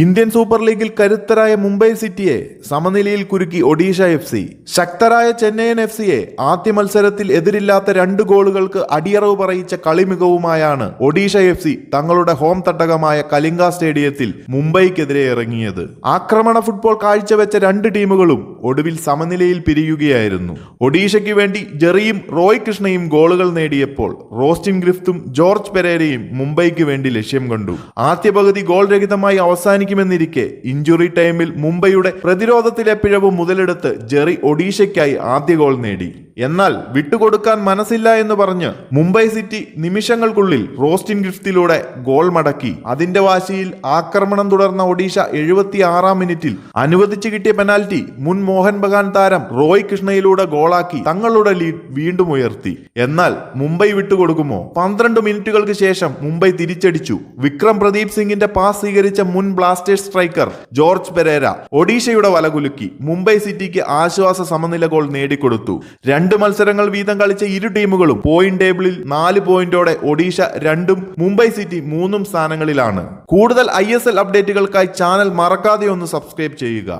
Indian super ലീഗിൽ കരുത്തരായ മുംബൈ സിറ്റിയെ സമനിലയിൽ കുരുക്കി ഒഡീഷ എഫ് സി. ശക്തരായ ചെന്നൈയിൻ എഫ് സിയെ ആദ്യ മത്സരത്തിൽ എതിരില്ലാത്ത 2 ഗോളുകൾക്ക് അടിയറവ് പറയിച്ച കളിമികവുമായാണ് ഒഡീഷ എഫ് സി തങ്ങളുടെ ഹോം തട്ടകമായ കലിംഗ സ്റ്റേഡിയത്തിൽ മുംബൈക്കെതിരെ ഇറങ്ങിയത്. ആക്രമണ ഫുട്ബോൾ കാഴ്ചവെച്ച 2 ടീമുകളും ഒടുവിൽ സമനിലയിൽ പിരിയുകയായിരുന്നു. ഒഡീഷയ്ക്ക് വേണ്ടി ജെറിയും റോയ് കൃഷ്ണയും ഗോളുകൾ നേടിയപ്പോൾ റോസ്റ്റിൻ ഗ്രിഫ്റ്റും ജോർജ് പെരേരയും മുംബൈക്ക് വേണ്ടി ലക്ഷ്യം കണ്ടു. ആദ്യ പകുതി ഗോൾ രഹിതമായി അവസാനിക്കുമെന്നിരിക്കെ ഇഞ്ചുറി ടൈമിൽ മുംബൈയുടെ പ്രതിരോധത്തിലെ പിഴവ് മുതലെടുത്ത് ജെറി ഒഡീഷയ്ക്കായി ആദ്യ ഗോൾ നേടി. എന്നാൽ വിട്ടുകൊടുക്കാൻ മനസ്സില്ല എന്ന് പറഞ്ഞ് മുംബൈ സിറ്റി നിമിഷങ്ങൾക്കുള്ളിൽ റോസ്റ്റിൻ ഗിഫ്റ്റിലൂടെ ഗോൾ മടക്കി. അതിന്റെ വാശിയിൽ ആക്രമണം തുടർന്ന ഒഡീഷ 76-ാം മിനിറ്റിൽ അനുവദിച്ചു കിട്ടിയ പെനാൽറ്റി മുൻ മോഹൻ ബഗാൻ താരം റോയ് കൃഷ്ണയിലൂടെ ഗോളാക്കി തങ്ങളുടെ ലീഡ് വീണ്ടും ഉയർത്തി. എന്നാൽ മുംബൈ വിട്ടുകൊടുക്കുമോ? 12 മിനിറ്റുകൾക്ക് ശേഷം മുംബൈ തിരിച്ചടിച്ചു. വിക്രം പ്രദീപ് സിംഗിന്റെ പാസ് സ്വീകരിച്ച മുൻ ബ്ലാസ്റ്റേഴ്സ് സ്ട്രൈക്കർ ജോർജ് പെരേര ഒഡീഷയുടെ വലകുലുക്കി മുംബൈ സിറ്റിക്ക് ആശ്വാസ സമനില ഗോൾ നേടിക്കൊടുത്തു. 2 മത്സരങ്ങൾ വീതം കളിച്ച ഇരു ടീമുകളും പോയിന്റ് ടേബിളിൽ 4 പോയിന്റോടെ ഒഡീഷ 2-ഉം മുംബൈ സിറ്റി 3-ഉം സ്ഥാനങ്ങളിലാണ്. കൂടുതൽ ISL അപ്ഡേറ്റുകൾക്കായി ചാനൽ മറക്കാതെ ഒന്ന് സബ്സ്ക്രൈബ് ചെയ്യുക.